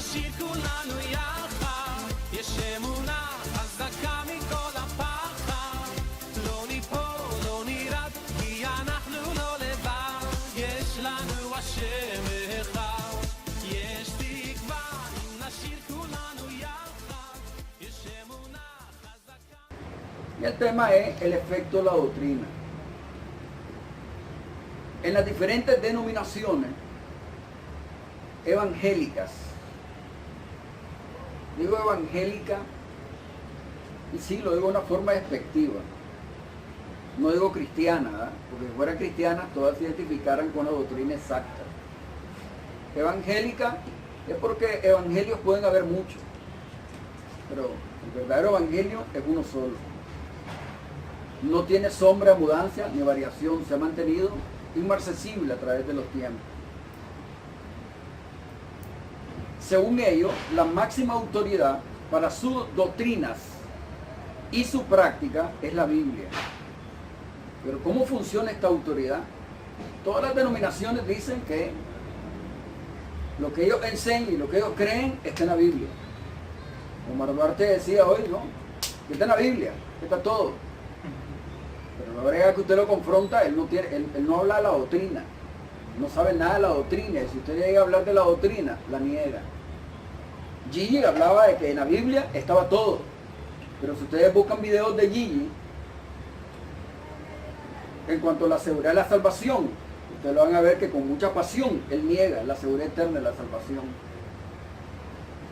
נשיר כולנו יחד, יש אמונה חזקה מכל הפחד, לא ניפול, לא נרד, כי אנחנו לא לבד, יש לנו השם אחד, יש תקווה, אם נשיר כולנו יחד, יש אמונה חזקה. Y el tema es el efecto de la doctrina. En las diferentes denominaciones evangélicas, digo evangélica, y sí, lo digo de una forma despectiva, no digo cristiana, ¿verdad? Porque si fueran cristianas todas se identificaran con la doctrina exacta. Evangélica es porque evangelios pueden haber muchos, pero el verdadero evangelio es uno solo. No tiene sombra, mudanza ni variación, se ha mantenido inmarcesible a través de los tiempos. Según ellos, la máxima autoridad para sus doctrinas y su práctica es la Biblia. Pero ¿cómo funciona esta autoridad? Todas las denominaciones dicen que lo que ellos enseñan y lo que ellos creen está en la Biblia. Omar Duarte decía hoy, ¿no? Que está en la Biblia, que está todo. Pero la verdad es que usted lo confronta, él no habla de la doctrina, no sabe nada de la doctrina, y si usted llega a hablar de la doctrina, la niega. Gigi hablaba de que en la Biblia estaba todo, pero si ustedes buscan videos de Gigi, en cuanto a la seguridad de la salvación, ustedes lo van a ver que con mucha pasión él niega la seguridad eterna de la salvación.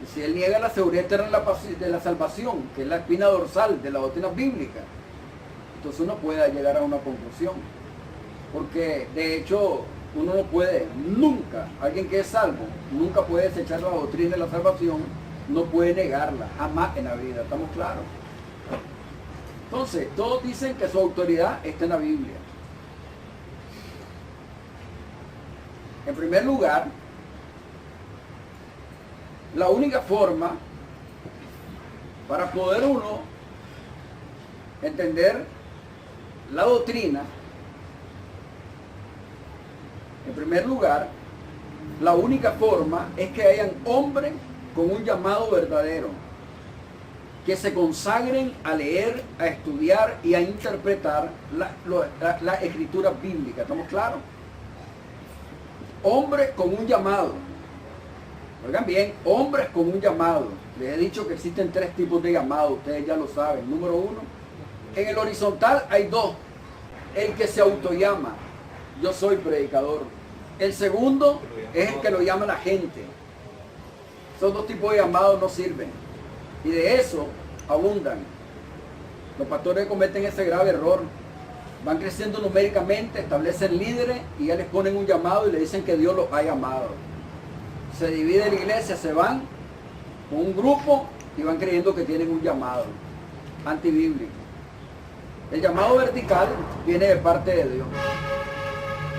Y si él niega la seguridad eterna de la salvación, que es la espina dorsal de la doctrina bíblica, entonces uno puede llegar a una conclusión, porque de hecho uno no puede, nunca, alguien que es salvo, nunca puede desechar la doctrina de la salvación, no puede negarla, jamás en la vida, ¿estamos claros? Entonces, todos dicen que su autoridad está en la Biblia. En primer lugar, la única forma para poder uno entender la doctrina, en primer lugar, la única forma es que hayan hombres con un llamado verdadero, que se consagren a leer, a estudiar y a interpretar la escritura bíblica. ¿Estamos claros? Hombres con un llamado. Oigan bien, hombres con un llamado. Les he dicho que existen tres tipos de llamados, ustedes ya lo saben. Número uno, en el horizontal hay dos. El que se autollama, yo soy predicador. El segundo es el que lo llama la gente. Esos dos tipos de llamados no sirven. Y de eso abundan. Los pastores cometen ese grave error. Van creciendo numéricamente, establecen líderes y ya les ponen un llamado y le dicen que Dios los ha llamado. Se divide la iglesia, se van con un grupo y van creyendo que tienen un llamado antibíblico. El llamado vertical viene de parte de Dios.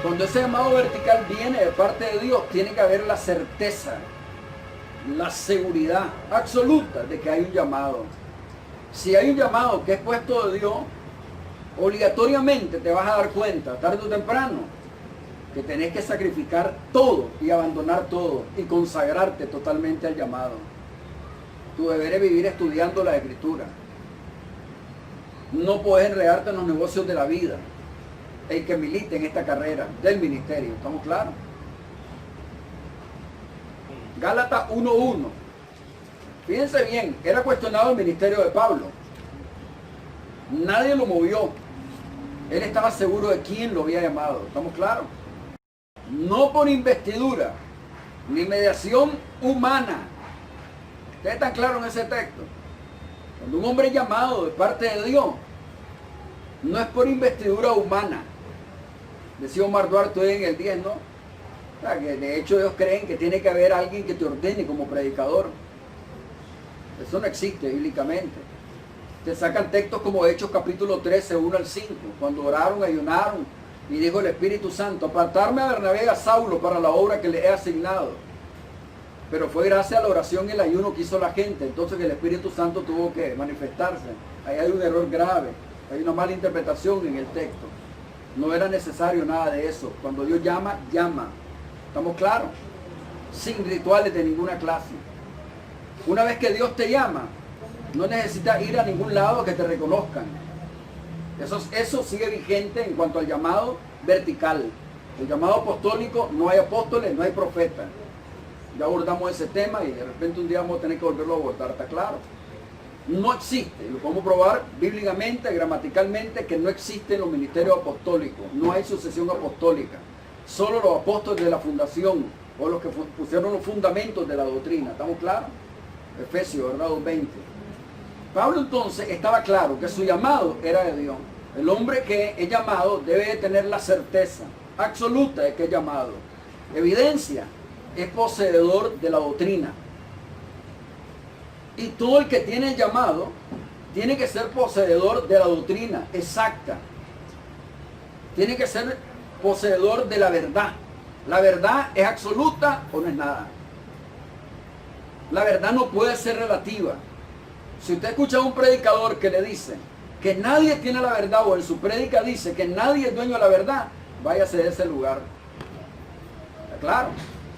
Cuando ese llamado vertical viene de parte de Dios, tiene que haber la certeza, la seguridad absoluta de que hay un llamado. Si hay un llamado que es puesto de Dios, obligatoriamente te vas a dar cuenta, tarde o temprano, que tenés que sacrificar todo y abandonar todo y consagrarte totalmente al llamado. Tu deber es vivir estudiando la Escritura. No puedes enredarte en los negocios de la vida. El que milite en esta carrera del ministerio, ¿estamos claros? Gálatas 1:1. Fíjense bien, era cuestionado el ministerio de Pablo. Nadie lo movió. Él estaba seguro de quién lo había llamado, ¿estamos claros? No por investidura, ni mediación humana. ¿Ustedes están claros en ese texto? Cuando un hombre es llamado de parte de Dios, no es por investidura humana. Decía Omar Duarte hoy en el 10, ¿no? O sea, que de hecho ellos creen que tiene que haber alguien que te ordene como predicador. Eso no existe bíblicamente. Te sacan textos como Hechos capítulo 13, 1 al 5, cuando oraron, ayunaron, y dijo el Espíritu Santo, apartarme a Bernabé y a Saulo para la obra que le he asignado. Pero fue gracias a la oración y el ayuno que hizo la gente, entonces el Espíritu Santo tuvo que manifestarse. Ahí hay un error grave, hay una mala interpretación en el texto. No era necesario nada de eso. Cuando Dios llama, llama. ¿Estamos claros? Sin rituales de ninguna clase. Una vez que Dios te llama, no necesitas ir a ningún lado que te reconozcan. Eso sigue vigente en cuanto al llamado vertical. El llamado apostólico, no hay apóstoles, no hay profetas. Ya abordamos ese tema y de repente un día vamos a tener que volverlo a abordar, ¿está claro? No existe, lo podemos probar bíblicamente, gramaticalmente, que no existen los ministerios apostólicos, no hay sucesión apostólica. Solo los apóstoles de la fundación, o los que pusieron los fundamentos de la doctrina, ¿estamos claros? Efesios, ¿verdad? 2:20. Pablo entonces estaba claro que su llamado era de Dios. El hombre que es llamado debe de tener la certeza absoluta de que es llamado. Evidencia, es poseedor de la doctrina. Y todo el que tiene el llamado tiene que ser poseedor de la doctrina exacta. Tiene que ser poseedor de la verdad. La verdad es absoluta o no es nada. La verdad no puede ser relativa. Si usted escucha a un predicador que le dice que nadie tiene la verdad, o en su prédica dice que nadie es dueño de la verdad, váyase de ese lugar. Claro,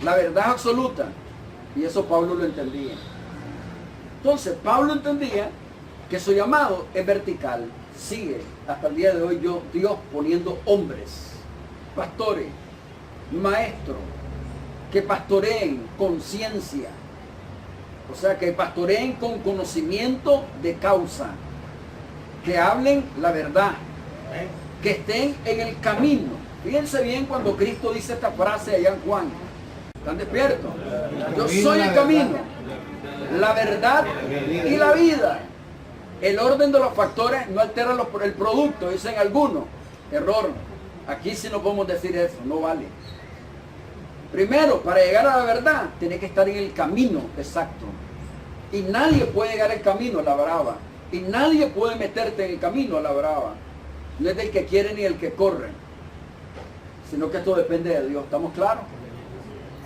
la verdad es absoluta. Y eso Pablo lo entendía. Entonces, Pablo entendía que su llamado es vertical. Sigue hasta el día de hoy Dios poniendo hombres, pastores, maestros, que pastoreen con ciencia. O sea, que pastoreen con conocimiento de causa. Que hablen la verdad. Que estén en el camino. Fíjense bien cuando Cristo dice esta frase allá en Juan. ¿Están despiertos? Yo soy el camino, la verdad y la vida. El orden de los factores no altera el producto, dicen algunos. Error. Aquí sí no podemos decir eso, no vale. Primero, para llegar a la verdad, tiene que estar en el camino exacto. Y nadie puede llegar al camino a la brava. Y nadie puede meterte en el camino a la brava. No es del que quiere ni el que corre, sino que esto depende de Dios. ¿Estamos claros?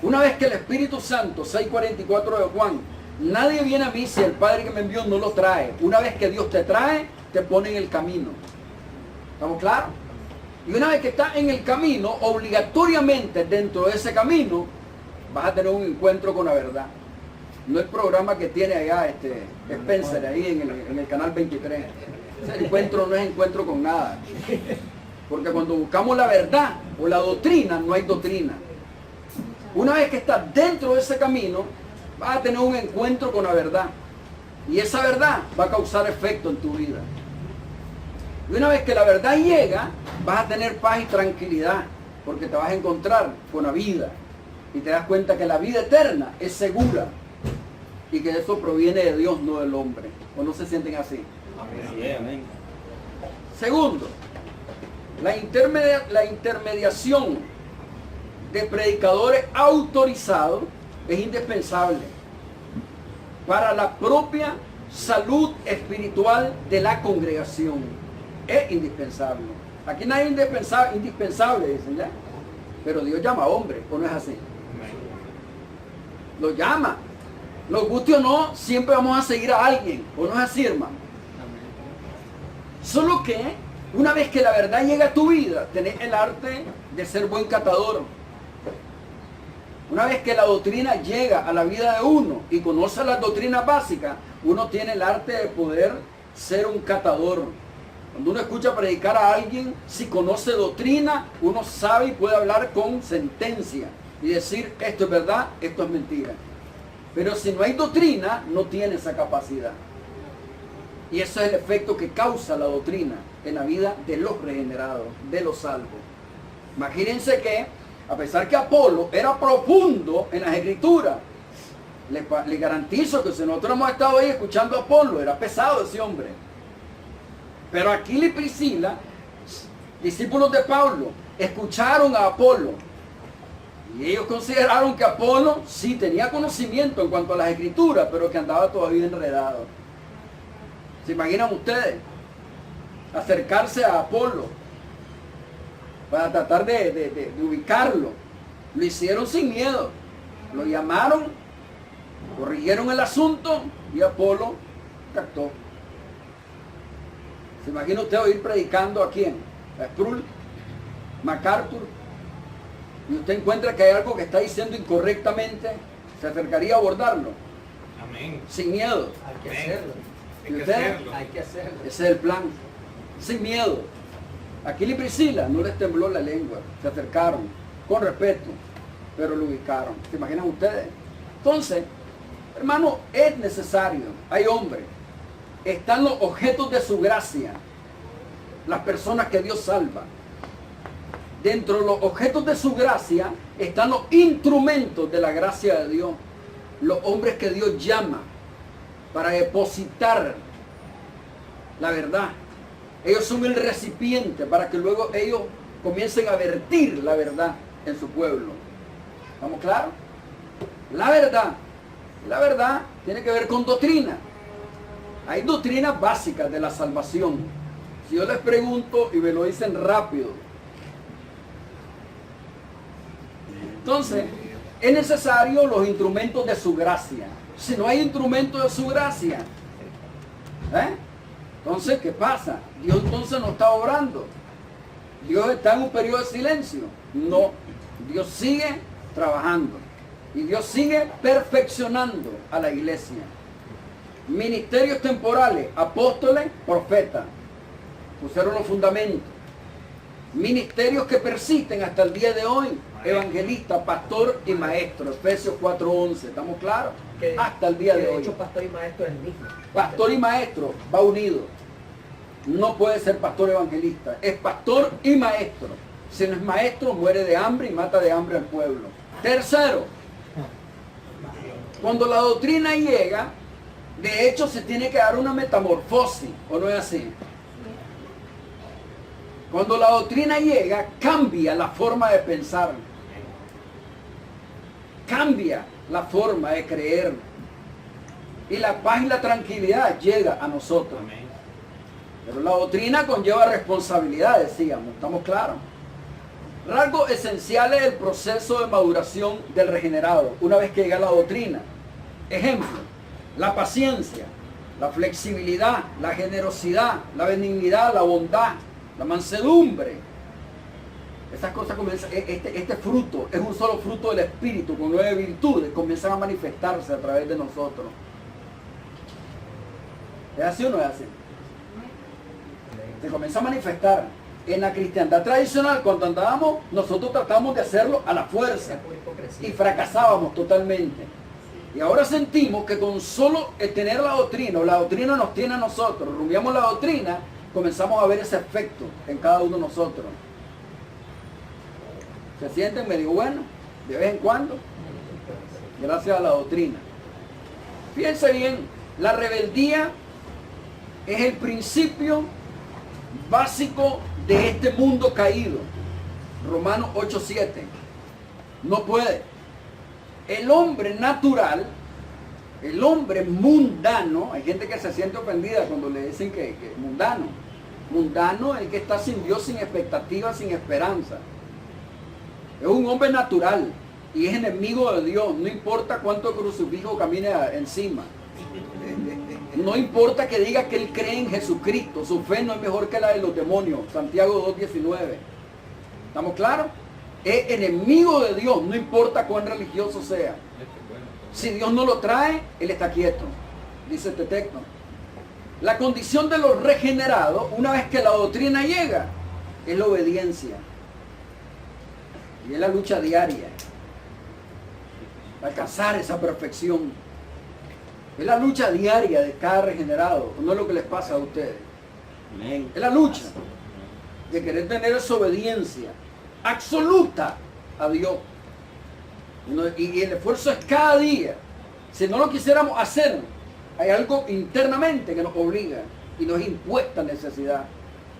Una vez que el Espíritu Santo, 6:44 de Juan, nadie viene a mí si el Padre que me envió no lo trae. Una vez que Dios te trae, te pone en el camino. ¿Estamos claros? Y una vez que estás en el camino, obligatoriamente dentro de ese camino, vas a tener un encuentro con la verdad. No el programa que tiene allá Spencer, ahí en el canal 23. Ese encuentro no es encuentro con nada. Porque cuando buscamos la verdad o la doctrina, no hay doctrina. Una vez que estás dentro de ese camino, vas a tener un encuentro con la verdad. Y esa verdad va a causar efecto en tu vida. Y una vez que la verdad llega, vas a tener paz y tranquilidad, porque te vas a encontrar con la vida. Y te das cuenta que la vida eterna es segura. Y que eso proviene de Dios, no del hombre. ¿O no se sienten así? Amén. Segundo, la intermediación de predicadores autorizados es indispensable para la propia salud espiritual de la congregación. Es indispensable. Aquí nadie es indispensable, dicen ya. Pero Dios llama a hombres, ¿o no es así? Lo llama. Nos guste o no, siempre vamos a seguir a alguien, ¿o no es así, hermano? Solo que una vez que la verdad llega a tu vida, tenés el arte de ser buen catador. Una vez que la doctrina llega a la vida de uno y conoce las doctrinas básicas, uno tiene el arte de poder ser un catador. Cuando uno escucha predicar a alguien, si conoce doctrina, uno sabe y puede hablar con sentencia y decir esto es verdad, esto es mentira. Pero si no hay doctrina, no tiene esa capacidad. Y eso es el efecto que causa la doctrina en la vida de los regenerados, de los salvos. Imagínense que, a pesar que Apolo era profundo en las escrituras, le garantizo que si nosotros hemos estado ahí escuchando a Apolo, era pesado ese hombre. Pero Aquila y Priscila, discípulos de Pablo, escucharon a Apolo. Y ellos consideraron que Apolo sí tenía conocimiento en cuanto a las escrituras, pero que andaba todavía enredado. ¿Se imaginan ustedes? Acercarse a Apolo para tratar de ubicarlo. Lo hicieron sin miedo. Lo llamaron, corrigieron el asunto y Apolo captó. ¿Se imagina usted oír predicando a quién? A Sproul, MacArthur. Y usted encuentra que hay algo que está diciendo incorrectamente, ¿se acercaría a abordarlo? Amén. sin miedo. Hay que Amén. hacerlo. Hay que ¿Usted? hacerlo. Hay que hacerlo. Ese es el plan. Sin miedo. Aquila y Priscila no les tembló la lengua. Se acercaron con respeto, pero lo ubicaron. ¿Se imaginan ustedes? Entonces, hermano, es necesario. Hay hombres. Están los objetos de su gracia. Las personas que Dios salva. Dentro de los objetos de su gracia están los instrumentos de la gracia de Dios. Los hombres que Dios llama para depositar la verdad. Ellos son el recipiente para que luego ellos comiencen a vertir la verdad en su pueblo. ¿Estamos claros? La verdad tiene que ver con doctrina. Hay doctrinas básicas de la salvación. Si yo les pregunto y me lo dicen rápido. Entonces, es necesario los instrumentos de su gracia. Si no hay instrumentos de su gracia, entonces, ¿qué pasa? Dios entonces no está obrando. Dios está en un periodo de silencio. No, Dios sigue trabajando. Y Dios sigue perfeccionando a la iglesia. Ministerios temporales, apóstoles, profetas. Pusieron los fundamentos. Ministerios que persisten hasta el día de hoy. Evangelista, pastor y maestro. Efesios 4:11. ¿Estamos claros? Que- Hasta el día que de hoy. hecho, pastor y maestro es el mismo. Pastor y maestro va unido. No puede ser pastor evangelista. Es pastor y maestro. Si no es maestro, muere de hambre y mata de hambre al pueblo. Tercero, cuando la doctrina llega, de hecho se tiene que dar una metamorfosis, ¿o no es así? Cuando la doctrina llega, cambia la forma de pensar. Cambia la forma de creer. Y la paz y la tranquilidad llega a nosotros. Amén. Pero la doctrina conlleva responsabilidad, decíamos, ¿estamos claros? Rasgos esenciales del proceso de maduración del regenerado, una vez que llega la doctrina. Ejemplo, la paciencia, la flexibilidad, la generosidad, la benignidad, la bondad, la mansedumbre. Esas cosas comienzan, este fruto es un solo fruto del Espíritu con 9 virtudes, comienzan a manifestarse a través de nosotros. ¿Es así o no es así? Se comienza a manifestar. En la cristiandad tradicional, cuando andábamos, nosotros tratamos de hacerlo a la fuerza Por hipocresía. y fracasábamos totalmente. Y ahora sentimos que con solo el tener la doctrina, o la doctrina nos tiene a nosotros, rumiamos la doctrina, comenzamos a ver ese efecto en cada uno de nosotros. Se sienten medio bueno, de vez en cuando, gracias a la doctrina. Fíjense bien, la rebeldía es el principio básico de este mundo caído. Romanos 8:7. No puede. El hombre natural, el hombre mundano, hay gente que se siente ofendida cuando le dicen que mundano. Mundano es el que está sin Dios, sin expectativa, sin esperanza. Es un hombre natural y es enemigo de Dios. No importa cuánto crucifijo camine encima. No importa que diga que él cree en Jesucristo, su fe no es mejor que la de los demonios. Santiago 2:19. ¿Estamos claros? Es enemigo de Dios, no importa cuán religioso sea. Si Dios no lo trae, él está quieto, dice este texto. La condición de los regenerados, una vez que la doctrina llega, es la obediencia. Y es la lucha diaria. Para alcanzar esa perfección. Es la lucha diaria de cada regenerado. No es lo que les pasa a ustedes. Es la lucha de querer tener esa obediencia absoluta a Dios. Y el esfuerzo es cada día. Si no lo quisiéramos hacer, hay algo internamente que nos obliga y nos impuesta necesidad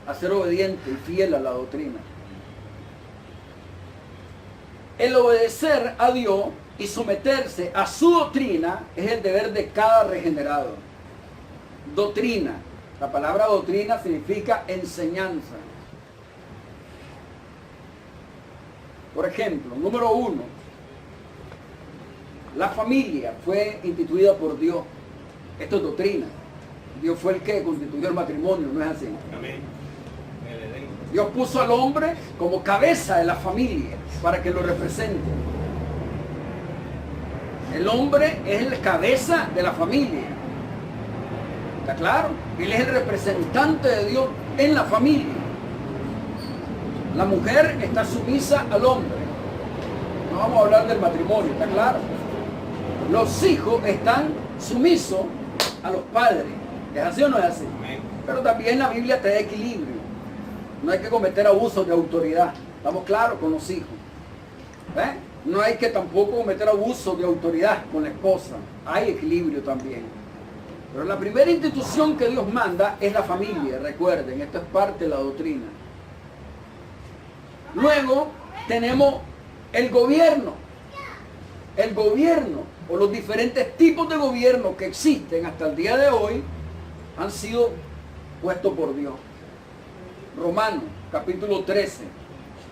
a ser obediente y fiel a la doctrina. El obedecer a Dios y someterse a su doctrina es el deber de cada regenerado. Doctrina. La palabra doctrina significa enseñanza. Por ejemplo, número 1. La familia fue instituida por Dios. Esto es doctrina. Dios fue el que constituyó el matrimonio, ¿no es así? Amén. En el Edén. Dios puso al hombre como cabeza de la familia para que lo represente. El hombre es la cabeza de la familia. ¿Está claro? Él es el representante de Dios en la familia. La mujer está sumisa al hombre. No vamos a hablar del matrimonio, ¿está claro? Los hijos están sumisos a los padres. ¿Es así o no es así? Pero también la Biblia te da equilibrio. No hay que cometer abusos de autoridad. ¿Estamos claros con los hijos? ¿Eh? No hay que tampoco cometer abuso de autoridad con la esposa. Hay equilibrio también. Pero la primera institución que Dios manda es la familia. Recuerden, esto es parte de la doctrina. Luego tenemos el gobierno. El gobierno o los diferentes tipos de gobierno que existen hasta el día de hoy han sido puestos por Dios. Romanos capítulo 13,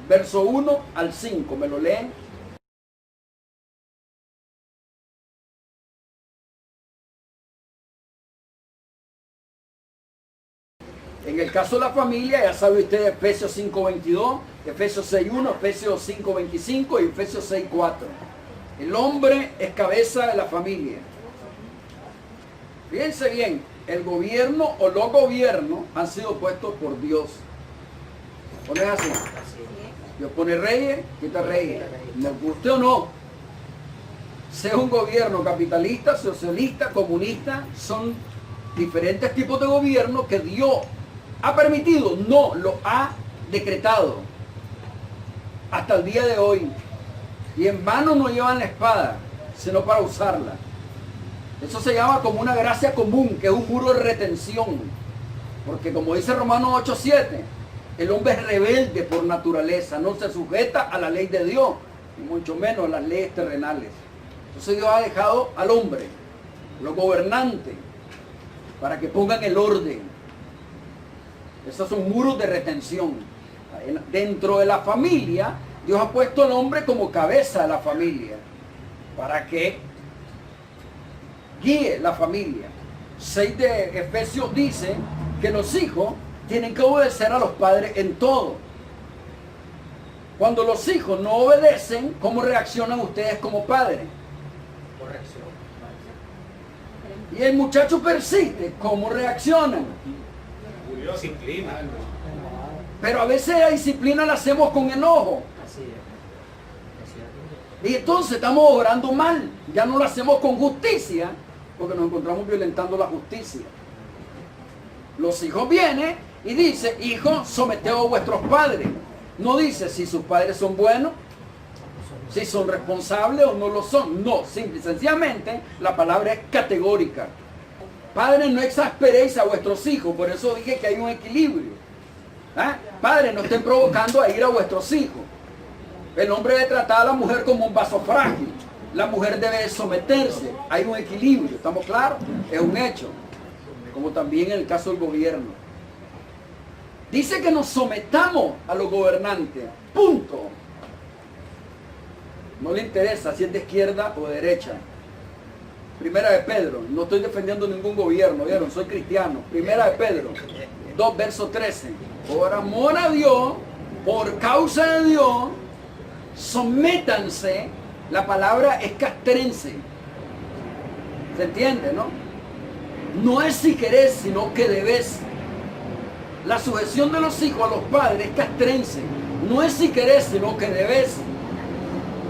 verso 1 al 5. ¿Me lo leen? En el caso de la familia, ya sabe usted Efesios 5:22, Efesios 6:1, Efesios 5:25 y Efesios 6:4. El hombre es cabeza de la familia. Fíjense bien, el gobierno o los gobiernos han sido puestos por Dios. ¿O no es así? Dios pone reyes, quita reyes. Nos guste o no, sea un gobierno capitalista, socialista, comunista, son diferentes tipos de gobierno que Dios ha permitido, no lo ha decretado hasta el día de hoy. Y en vano no llevan la espada, sino para usarla. Eso se llama como una gracia común, que es un muro de retención. Porque como dice Romanos 8:7, el hombre es rebelde por naturaleza, no se sujeta a la ley de Dios, y mucho menos a las leyes terrenales. Entonces Dios ha dejado al hombre, los gobernantes, para que pongan el orden. Esos son muros de retención. Dentro de la familia, Dios ha puesto al hombre como cabeza de la familia, para que guíe la familia. 6 de Efesios dice que los hijos tienen que obedecer a los padres en todo. Cuando los hijos no obedecen, ¿cómo reaccionan ustedes como padres? Corrección. Y el muchacho persiste, ¿cómo reaccionan? Disciplina. Pero a veces la disciplina la hacemos con enojo. Y entonces estamos obrando mal. Ya no lo hacemos con justicia, porque nos encontramos violentando la justicia. Los hijos vienen y dicen, hijos, someteos a vuestros padres. No dice si sus padres son buenos, si son responsables o no lo son. No, simple y sencillamente la palabra es categórica. Padres, no exasperéis a vuestros hijos. Por eso dije que hay un equilibrio. ¿Ah? Padres, no estén provocando a ir a vuestros hijos. El hombre debe tratar a la mujer como un vaso frágil. La mujer debe someterse. Hay un equilibrio, ¿estamos claros? Es un hecho. Como también en el caso del gobierno. Dice que nos sometamos a los gobernantes. Punto. No le interesa si es de izquierda o de derecha. Primera de Pedro. No estoy defendiendo ningún gobierno, ¿vieron? Soy cristiano. Primera de Pedro 2, verso 13. Por amor a Dios, por causa de Dios, sométanse. La palabra es castrense. ¿Se entiende, no? No es si querés, sino que debes. La sujeción de los hijos a los padres es castrense. No es si querés, sino que debes.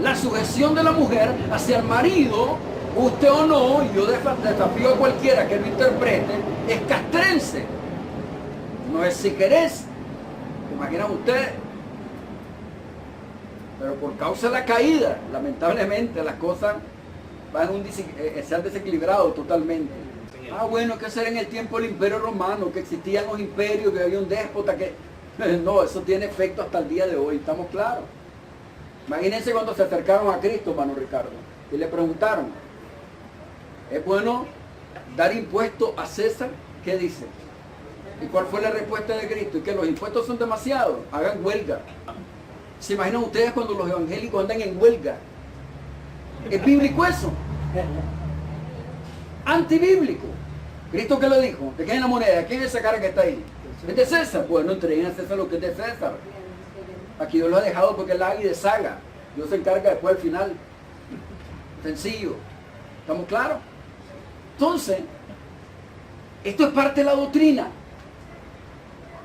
La sujeción de la mujer hacia el marido, usted o no, y yo desafío a cualquiera que lo interprete, es castrense. No es si querés. ¿Imaginan ustedes? Pero por causa de la caída, lamentablemente, las cosas se han desequilibrado totalmente. Ah, bueno, ¿qué hacer en el tiempo del Imperio Romano? Que existían los imperios, que había un déspota, que... No, eso tiene efecto hasta el día de hoy, ¿estamos claros? Imagínense cuando se acercaron a Cristo, hermano Ricardo, y le preguntaron, ¿es bueno dar impuestos a César? ¿Qué dice? ¿Y cuál fue la respuesta de Cristo? Y que los impuestos son demasiados, hagan huelga. ¿Se imaginan ustedes cuando los evangélicos andan en huelga? ¿Es bíblico eso? Antibíblico. ¿Cristo qué le dijo? ¿De qué es la moneda? ¿Quién es esa cara que está ahí? ¿Es de César? Bueno, entreguen a César lo que es de César. Aquí Dios lo ha dejado porque es la y de saga. Dios se encarga después al final. Sencillo. ¿Estamos claros? Entonces, esto es parte de la doctrina.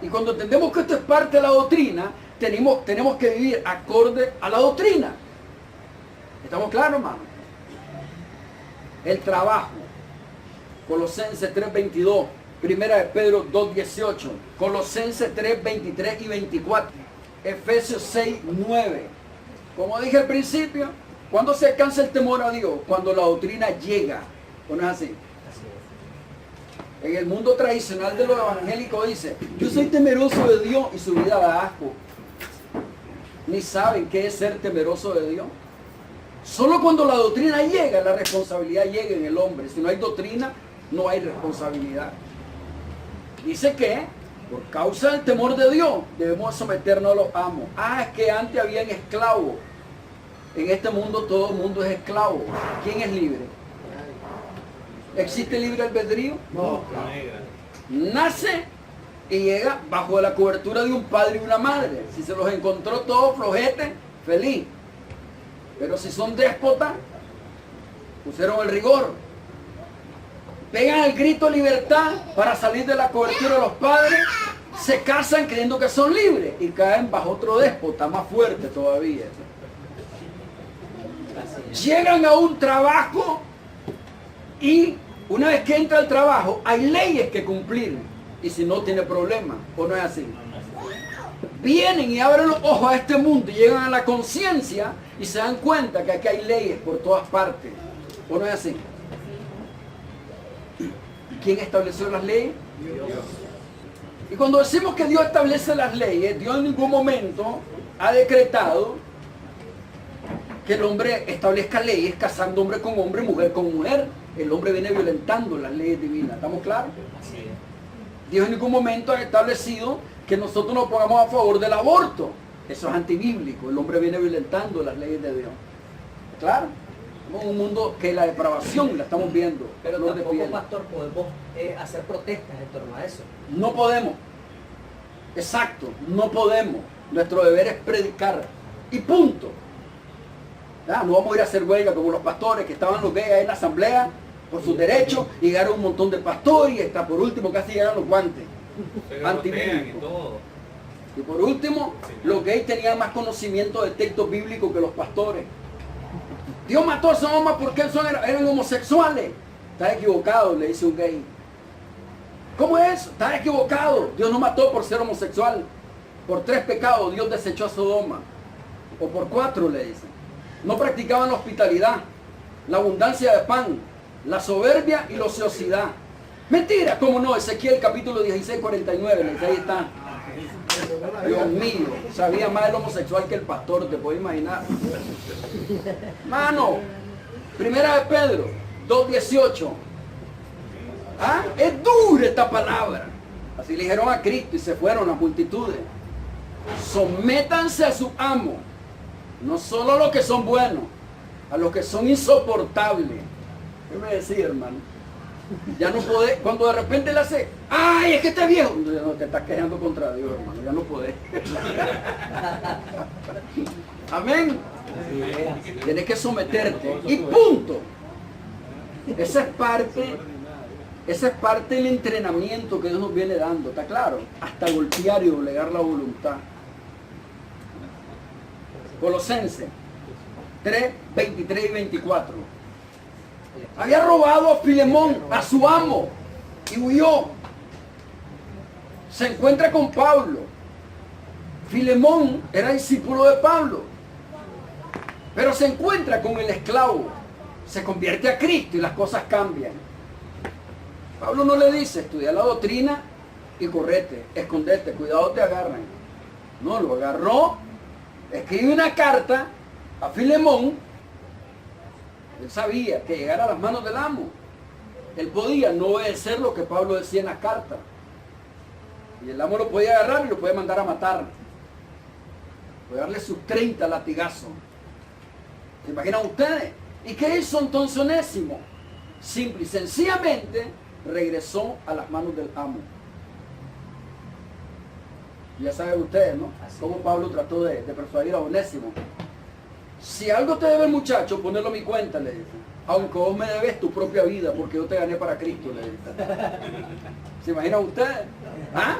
Y cuando entendemos que esto es parte de la doctrina, tenemos que vivir acorde a la doctrina. ¿Estamos claros, hermano? El trabajo. Colosenses 3:22. Primera de Pedro 2:18. Colosenses 3:23 y 24. Efesios 6:9. Como dije al principio, ¿cuándo se alcanza el temor a Dios? Cuando la doctrina llega. ¿O no es así? En el mundo tradicional de los evangélicos dice, yo soy temeroso de Dios, y su vida da asco. Ni saben qué es ser temeroso de Dios. Solo cuando la doctrina llega, la responsabilidad llega en el hombre. Si no hay doctrina, no hay responsabilidad. Dice que, por causa del temor de Dios, debemos someternos a los amos. Es que antes habían esclavos. En este mundo todo el mundo es esclavo. ¿Quién es libre? ¿Existe libre albedrío? No. Nace y llega bajo la cobertura de un padre y una madre. Si se los encontró todos flojetes, feliz. Pero si son déspotas, pusieron el rigor. Pegan el grito libertad para salir de la cobertura de los padres, se casan creyendo que son libres y caen bajo otro déspota más fuerte todavía. Llegan a un trabajo y una vez que entra al trabajo hay leyes que cumplir, y si no tiene problema, ¿o no es así? Vienen y abren los ojos a este mundo y llegan a la conciencia y se dan cuenta que aquí hay leyes por todas partes, ¿o no es así? ¿Quién estableció las leyes? Dios. Y cuando decimos que Dios establece las leyes, Dios en ningún momento ha decretado que el hombre establezca leyes casando hombre con hombre, mujer con mujer. El hombre viene violentando las leyes divinas. ¿Estamos claros? Así es. Dios en ningún momento ha establecido que nosotros nos pongamos a favor del aborto. Eso es antibíblico. El hombre viene violentando las leyes de Dios. ¿Claro? Estamos en un mundo que la depravación la estamos viendo. Pero flor de tampoco, piel. pastor, podemos hacer protestas en torno a eso. No podemos. Exacto, no podemos. Nuestro deber es predicar. Y punto. ¿Ya? No vamos a ir a hacer huelga como los pastores que estaban los gays ahí en la asamblea por sus derechos, y llegaron un montón de pastores y hasta por último casi llegaron los guantes. Se garrotean y Antibíblico. todo. Y por último, los gays tenían más conocimiento del texto bíblico que los pastores. Dios mató a esos hombres porque eran homosexuales. Estás equivocado, le dice un gay. ¿Cómo es eso? Estás equivocado. Dios no mató por ser homosexual. Por 3 pecados Dios desechó a Sodoma. O por 4, le dicen. No practicaban la hospitalidad, la abundancia de pan, la soberbia y la ociosidad. Mentira, ¿cómo no? Ezequiel capítulo 16, 49, ahí está. Dios mío, sabía más el homosexual que el pastor, te puedes imaginar. Mano, primera de Pedro 2:18. Es dura esta palabra. Así le dijeron a Cristo y se fueron las multitudes. Sométanse a su amo, no solo a los que son buenos, a los que son insoportables. ¿Qué me decís, hermano? Ya no podés, cuando de repente le hace, ¡ay, es que este viejo! No, te estás quejando contra Dios, hermano, ya no podés. Amén. Tienes que someterte. Y punto. Esa es parte del entrenamiento que Dios nos viene dando, ¿está claro? Hasta golpear y doblegar la voluntad. Colosenses 3, 23 y 24. Había robado a Filemón, a su amo, y huyó. Se encuentra con Pablo. Filemón era discípulo de Pablo, pero se encuentra con el esclavo. Se convierte a Cristo y las cosas cambian. Pablo no le dice, estudia la doctrina y correte, escondete, cuidado te agarran. No, lo agarró, escribe una carta a Filemón. Él sabía que llegara a las manos del amo. Él podía no obedecer lo que Pablo decía en la carta. Y el amo lo podía agarrar y lo podía mandar a matar. Puede darle sus 30 latigazos. ¿Se imaginan ustedes? ¿Y qué hizo entonces Onésimo? Simple y sencillamente regresó a las manos del amo. Ya saben ustedes, ¿no? Cómo Pablo trató de persuadir a Onésimo. Si algo te debe el muchacho, ponelo a mi cuenta, le dice. Aunque vos me debes tu propia vida, porque yo te gané para Cristo, le dice. ¿Se imaginan ustedes? ¿Ah?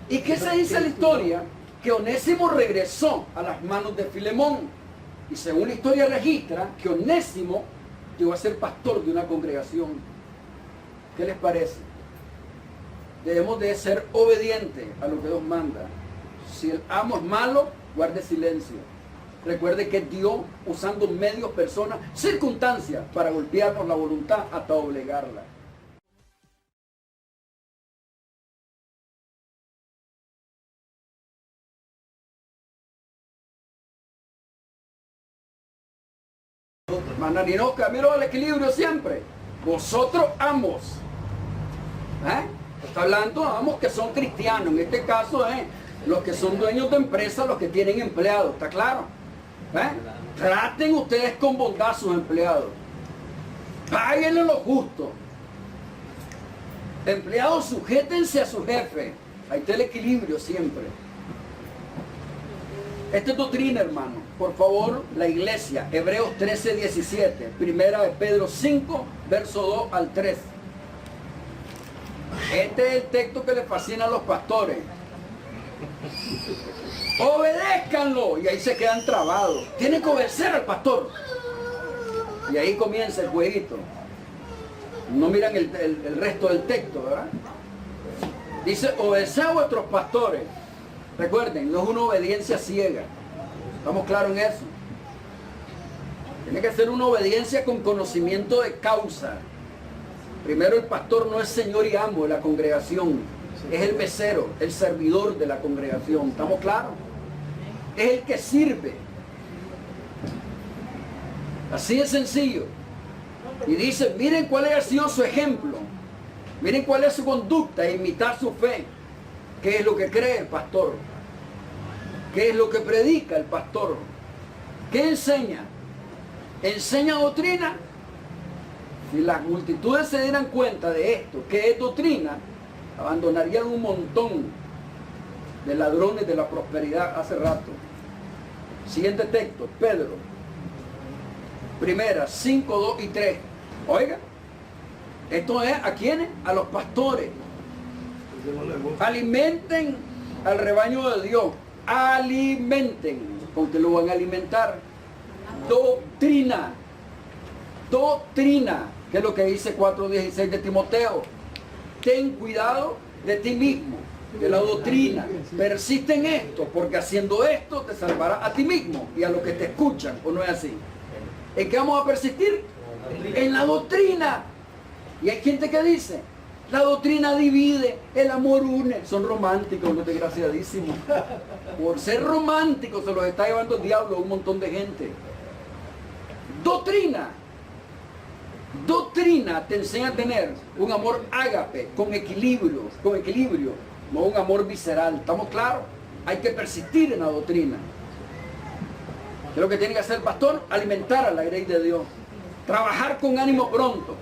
¿Y qué se dice en la historia? Que Onésimo regresó a las manos de Filemón. Y según la historia registra que Onésimo llegó a ser pastor de una congregación. ¿Qué les parece? Debemos de ser obedientes a lo que Dios manda. Si el amo es malo, guarde silencio. Recuerde que Dios, usando medios, personas, circunstancias, para golpearnos la voluntad hasta obligarla. Manarinoca, mira el equilibrio siempre. Vosotros amos. Está hablando de amos que son cristianos. En este caso, los que son dueños de empresas, los que tienen empleados. ¿Está claro? Traten ustedes con bondad a sus empleados. Páguenle lo justo. Empleados, sujétense a su jefe. Ahí está el equilibrio siempre. Esta es doctrina, hermano. Por favor, la iglesia, Hebreos 13, 17, primera de Pedro 5, verso 2 al 3. Este es el texto que le fascina a los pastores. Obedézcanlo. Y ahí se quedan trabados. Tienen que obedecer al pastor. Y ahí comienza el jueguito. No miran el resto del texto, ¿verdad? Dice, obedeced a vuestros pastores. Recuerden, no es una obediencia ciega. ¿Estamos claros en eso? Tiene que ser una obediencia con conocimiento de causa. Primero, el pastor no es señor y amo de la congregación. Es el mesero, el servidor de la congregación. ¿Estamos claros? Es el que sirve. Así de sencillo. Y dice, miren cuál ha sido su ejemplo. Miren cuál es su conducta, imitar su fe. ¿Qué es lo que cree el pastor? ¿Qué es lo que predica el pastor? ¿Qué enseña? ¿Enseña doctrina? Si las multitudes se dieran cuenta de esto, que es doctrina, abandonarían un montón de ladrones de la prosperidad hace rato. Siguiente texto, Pedro. Primera, 5, 2 y 3. Oiga, esto es ¿a quiénes? A los pastores. Alimenten al rebaño de Dios. Alimenten. ¿Con qué lo van a alimentar? Doctrina. Doctrina. Que es lo que dice 4:16 de Timoteo. Ten cuidado de ti mismo, de la doctrina. Persiste en esto, porque haciendo esto te salvará a ti mismo y a los que te escuchan, ¿o no es así? ¿En qué vamos a persistir? En la doctrina. Y hay gente que dice, la doctrina divide, el amor une. Son románticos, los desgraciadísimos. Por ser románticos se los está llevando el diablo a un montón de gente. Doctrina. Doctrina te enseña a tener un amor ágape, con equilibrio, no un amor visceral. ¿Estamos claros? Hay que persistir en la doctrina. ¿Qué es lo que tiene que hacer el pastor? Alimentar a la grey de Dios. Trabajar con ánimo pronto.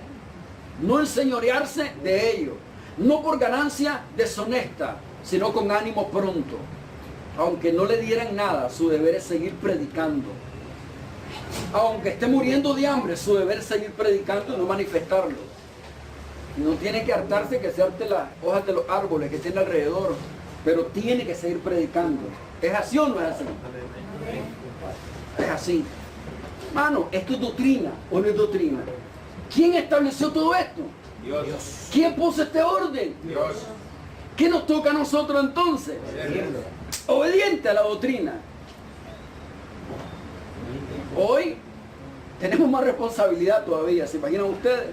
No enseñorearse de ello. No por ganancia deshonesta, sino con ánimo pronto. Aunque no le dieran nada, su deber es seguir predicando. Aunque esté muriendo de hambre, su deber es seguir predicando y no manifestarlo. No tiene que hartarse que se harte las hojas de los árboles que tiene alrededor, pero tiene que seguir predicando. ¿Es así o no es así? Es así. Mano, ¿esto es doctrina o no es doctrina? ¿Quién estableció todo esto? Dios. ¿Quién puso este orden? Dios. ¿Qué nos toca a nosotros entonces? Obediente a la doctrina. Hoy tenemos más responsabilidad todavía, ¿se imaginan ustedes?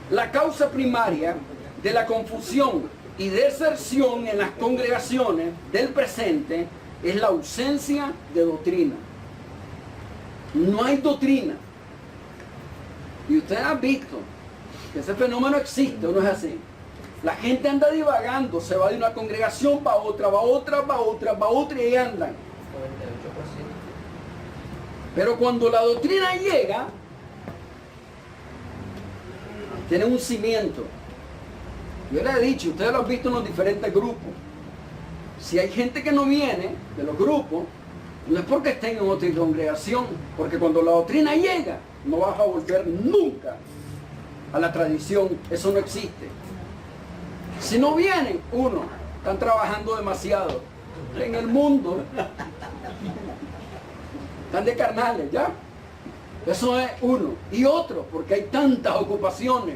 La causa primaria de la confusión y deserción en las congregaciones del presente es la ausencia de doctrina. No hay doctrina. Y ustedes han visto que ese fenómeno existe, ¿o no es así? La gente anda divagando, se va de una congregación, va a otra, va a otra, va a otra, va a otra y ahí andan. 98%. Pero cuando la doctrina llega, tiene un cimiento. Yo les he dicho, ustedes lo han visto en los diferentes grupos. Si hay gente que no viene de los grupos, No es porque estén en otra congregación, porque cuando la doctrina llega, no vas a volver nunca a la tradición, eso no existe. Si no vienen, uno, están trabajando demasiado en el mundo, están de carnales, ¿ya? Eso es uno. Y otro, porque hay tantas ocupaciones,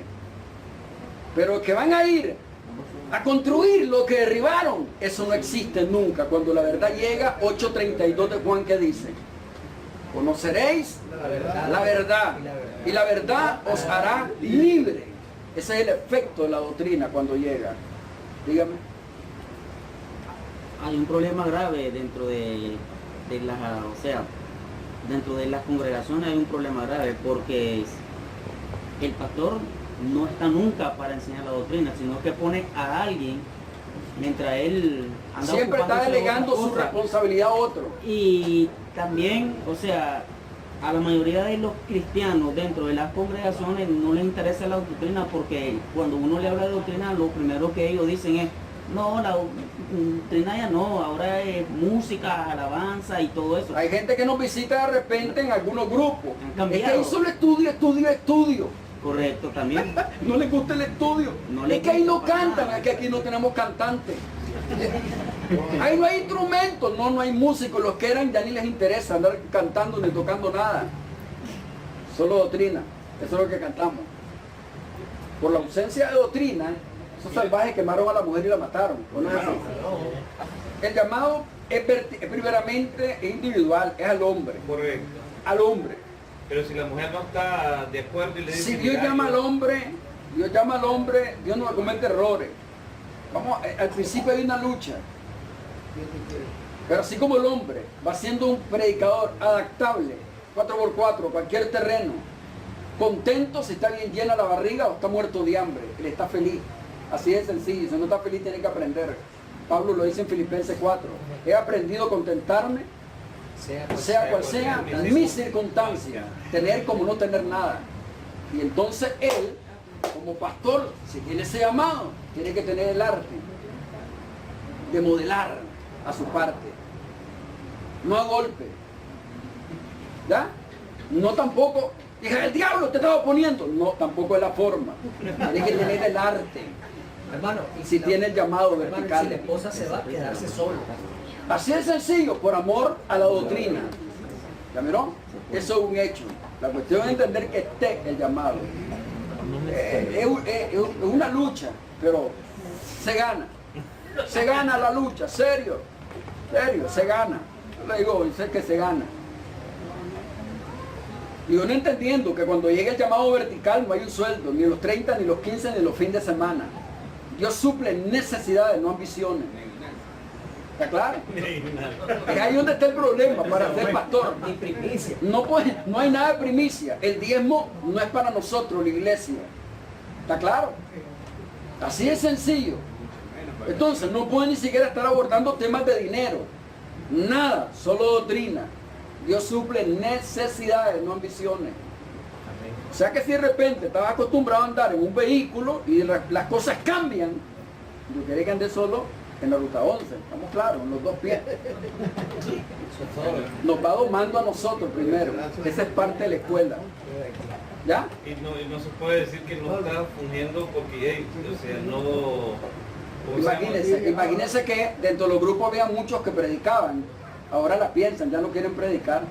pero que van a ir a construir lo que derribaron, eso no existe nunca. Cuando la verdad llega, 8:32 de Juan, que dice: conoceréis la verdad, y la verdad os hará libre. Ese es el efecto de la doctrina cuando llega. Dígame. Hay un problema grave dentro de las, o sea, dentro de las congregaciones hay un problema grave, porque el pastor no está nunca para enseñar la doctrina, sino que pone a alguien mientras él anda Siempre está ocupándose de delegando otras su cosas. responsabilidad a otro. Y también, o sea, a la mayoría de los cristianos dentro de las congregaciones no les interesa la doctrina, porque cuando uno le habla de doctrina, lo primero que ellos dicen es: no, la doctrina ya no, ahora es música, alabanza y todo eso. Hay gente que nos visita de repente en algunos grupos. Han Es cambiado. que ahí solo estudio. Correcto, también. No les gusta el estudio. No Es les que ahí no gusta para cantan, nada. es que aquí no tenemos cantantes. Ahí no hay instrumentos, no hay músicos. Los que eran ya ni les interesa andar cantando ni tocando nada. Solo doctrina. Eso es lo que cantamos. Por la ausencia de doctrina, esos salvajes quemaron a la mujer y la mataron. ¿O no es así? El llamado es primeramente individual, es al hombre. Correcto. Al hombre. Pero si la mujer no está de acuerdo y le dice... Si Dios "Mira, llama al yo- hombre, Dios no comete errores. Vamos, al principio hay una lucha. Pero así como el hombre va siendo un predicador adaptable, 4x4, cualquier terreno, contento si está bien llena la barriga o está muerto de hambre, él está feliz. Así de sencillo, si no está feliz tiene que aprender. Pablo lo dice en Filipenses 4. He aprendido a contentarme, sea cual sea, mi circunstancia, tener como no tener nada. Y entonces él, como pastor, si tiene ese llamado, tiene que tener el arte de modelar a su parte, no a golpe, ¿ya? No tampoco, hija del diablo, te estaba poniendo, no, tampoco es la forma, tiene que tener el arte, Hermano, y si la- tiene el llamado hermano, vertical. si la esposa se va a quedarse solo. Así de sencillo, por amor a la doctrina. ¿Ya miró? Eso es un hecho. La cuestión es entender que esté el llamado. Es una lucha, pero se gana. Se gana la lucha, serio. Serio, se gana. Yo le digo, yo sé que se gana. Y uno entendiendo que cuando llegue el llamado vertical no hay un sueldo, ni los 30, ni los 15, ni los fines de semana. Dios suple necesidades, no ambiciones. ¿Está claro? Es ahí donde está el problema para ser pastor. Ni primicia. No hay nada de primicia. El diezmo no es para nosotros, la iglesia. ¿Está claro? Así de sencillo. Entonces no puede ni siquiera estar abordando temas de dinero. Nada, solo doctrina. Dios suple necesidades, no ambiciones. O sea que si de repente estabas acostumbrado a andar en un vehículo y las cosas cambian, yo quería que ande solo en la ruta 11, estamos claros, en los dos pies. Nos va domando a nosotros primero. Esa es parte de la escuela. ¿Ya? Y no se puede decir que no está fungiendo porque, hey, o sea, no... ¿cómo se llama? Imagínense que dentro de los grupos había muchos que predicaban. Ahora la piensan, ya no quieren predicar.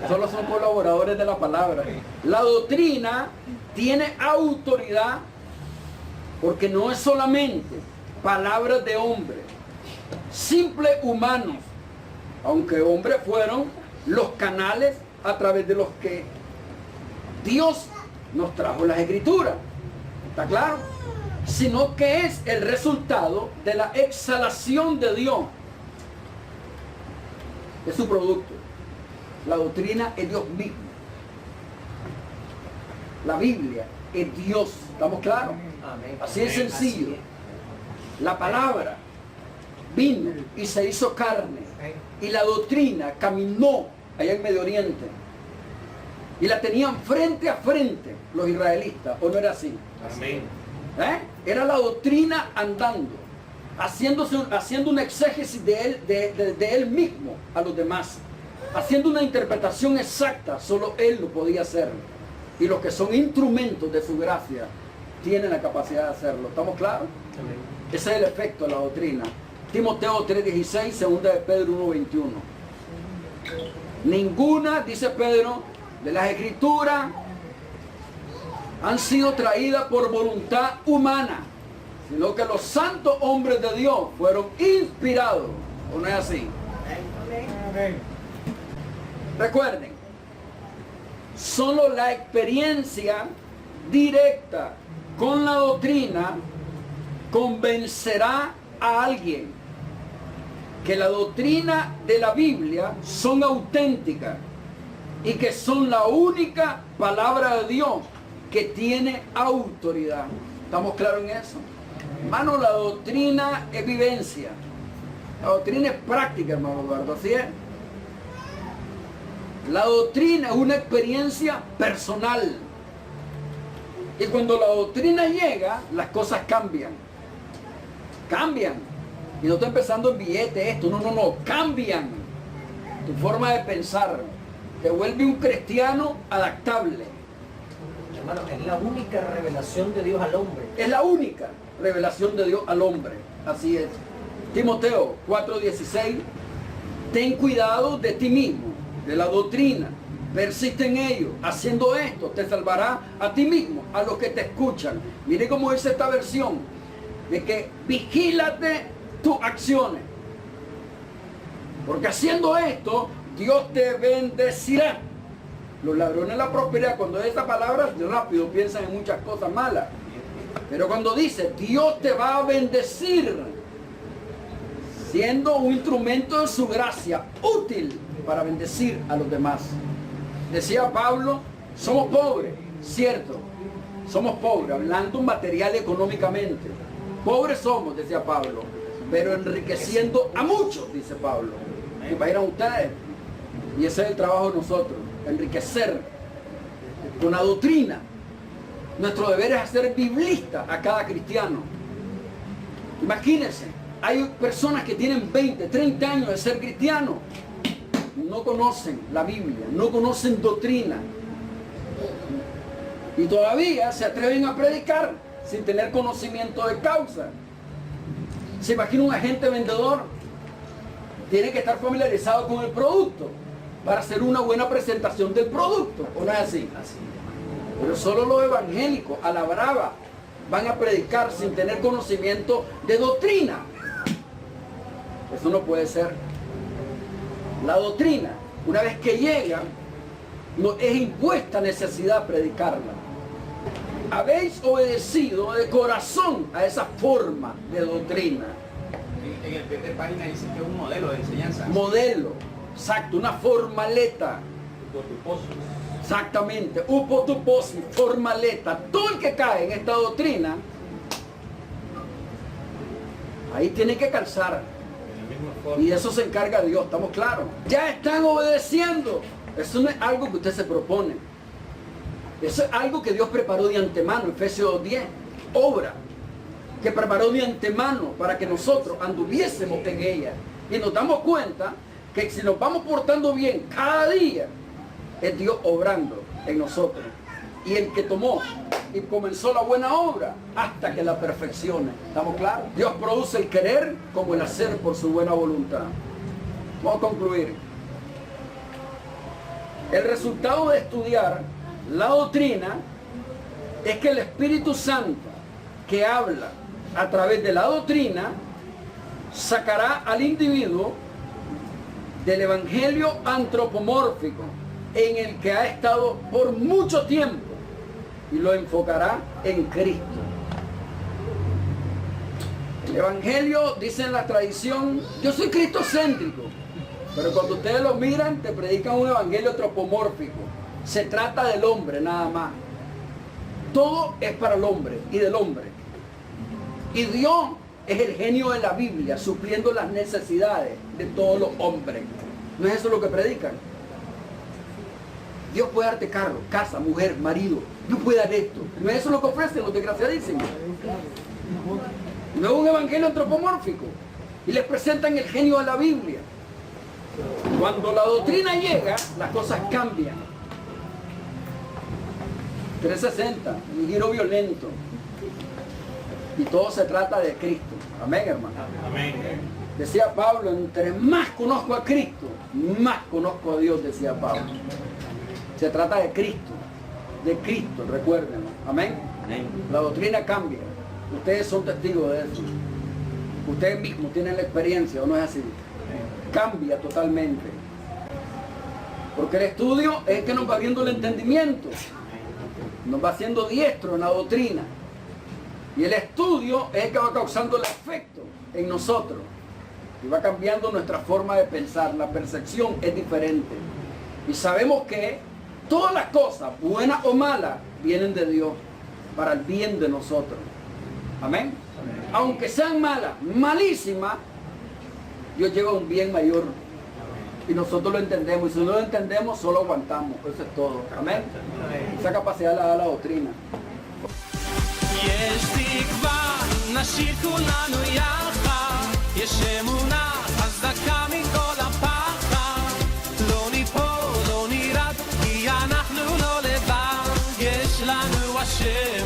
Solo son colaboradores de la palabra. La doctrina tiene autoridad porque no es solamente palabras de hombres, simples humanos, aunque hombres fueron los canales a través de los que Dios nos trajo las escrituras. ¿Está claro? Sino que es el resultado de la exhalación de Dios. Es su producto. La doctrina es Dios mismo. La Biblia es Dios. ¿Estamos claros? Amén. Así de sencillo. La palabra vino y se hizo carne. Y la doctrina caminó allá en Medio Oriente. Y la tenían frente a frente los israelitas. ¿O no era así? Amén. Era la doctrina andando. haciendo una exégesis de él mismo a los demás, haciendo una interpretación exacta. Solo él lo podía hacer, y los que son instrumentos de su gracia tienen la capacidad de hacerlo. ¿Estamos claros? Ese es el efecto de la doctrina. Timoteo 3:16, segunda de Pedro 1:21. Ninguna, dice Pedro, de las escrituras han sido traídas por voluntad humana, sino que los santos hombres de Dios fueron inspirados. ¿O no es así? Recuerden, solo la experiencia directa con la doctrina convencerá a alguien que la doctrina de la Biblia son auténticas y que son la única palabra de Dios que tiene autoridad. ¿Estamos claros en eso? Hermano, la doctrina es vivencia. La doctrina es práctica, hermano Eduardo, así es. La doctrina es una experiencia personal. Y cuando la doctrina llega, las cosas cambian. Cambian. Y no está empezando en billete esto, no, cambian. Tu forma de pensar te vuelve un cristiano adaptable. Hermano, es la única revelación de Dios al hombre. Es la única revelación de Dios al hombre. Así es. Timoteo 4:16. Ten cuidado de ti mismo, de la doctrina. Persiste en ello. Haciendo esto te salvará a ti mismo, a los que te escuchan. Mire cómo dice esta versión. De que vigílate tus acciones. Porque haciendo esto, Dios te bendecirá. Los ladrones de la prosperidad, cuando esa palabra, rápido piensan en muchas cosas malas. Pero cuando dice, Dios te va a bendecir, siendo un instrumento de su gracia, útil para bendecir a los demás. Decía Pablo, somos pobres, cierto, somos pobres, hablando material económicamente. Pobres somos, decía Pablo, pero enriqueciendo a muchos, dice Pablo. Y para ir a ustedes, y ese es el trabajo de nosotros, enriquecer con la doctrina. Nuestro deber es hacer biblista a cada cristiano. Imagínense, hay personas que tienen 20, 30 años de ser cristianos, no conocen la Biblia, no conocen doctrina, y todavía se atreven a predicar sin tener conocimiento de causa. Se imagina un agente vendedor, tiene que estar familiarizado con el producto para hacer una buena presentación del producto, ¿o no es así? Pero solo los evangélicos a la brava van a predicar sin tener conocimiento de doctrina. Eso no puede ser. La doctrina, una vez que llega, no es impuesta necesidad predicarla. Habéis obedecido de corazón a esa forma de doctrina. En el pie de página dice que es un modelo de enseñanza. Modelo, exacto, una formaleta. Exactamente, upotuposi, formaleta. Todo el que cae en esta doctrina, ahí tiene que calzar. Y de eso se encarga Dios, ¿estamos claros? Ya están obedeciendo. Eso no es algo que usted se propone. Eso es algo que Dios preparó de antemano, Efesios 2:10. Obra que preparó de antemano para que nosotros anduviésemos en ella. Y nos damos cuenta que si nos vamos portando bien cada día, es Dios obrando en nosotros. Y el que tomó y comenzó la buena obra hasta que la perfeccione. ¿Estamos claros? Dios produce el querer como el hacer por su buena voluntad. Vamos a concluir. El resultado de estudiar la doctrina es que el Espíritu Santo que habla a través de la doctrina sacará al individuo del evangelio antropomórfico en el que ha estado por mucho tiempo y lo enfocará en Cristo. El evangelio, dice en la tradición, yo soy cristocéntrico, pero cuando ustedes lo miran te predican un evangelio antropomórfico. Se trata del hombre nada más. Todo es para el hombre y del hombre. Y Dios es el genio de la Biblia, supliendo las necesidades de todos los hombres. ¿No es eso lo que predican? Dios puede darte carro, casa, mujer, marido. Dios puede dar esto. ¿No es eso lo que ofrecen los desgraciadísimos? No es un evangelio antropomórfico. Y les presentan el genio de la Biblia. Cuando la doctrina llega, las cosas cambian. 360, un giro violento. Y todo se trata de Cristo. Amén, hermano. Amén. Decía Pablo, entre más conozco a Cristo, más conozco a Dios, decía Pablo. Se trata de Cristo, recuérdenlo. Amén. Amén. La doctrina cambia. Ustedes son testigos de eso. Ustedes mismos tienen la experiencia, ¿o no es así? Cambia totalmente. Porque el estudio es que nos va viendo el entendimiento. Nos va haciendo diestro en la doctrina. Y el estudio es el que va causando el efecto en nosotros. Y va cambiando nuestra forma de pensar. La percepción es diferente. Y sabemos que todas las cosas, buenas o malas, vienen de Dios para el bien de nosotros. Amén. Aunque sean malas, malísimas, Dios lleva a un bien mayor. Y nosotros lo entendemos. Y si no lo entendemos, solo aguantamos. Eso es todo. Amén. Esa capacidad la da la doctrina. יש תקווה, נשאיר כולנו יחד, יש אמונה חזקה מכל הפחד, לא ניפול, לא נרד, כי אנחנו לא לבד, יש לנו השם.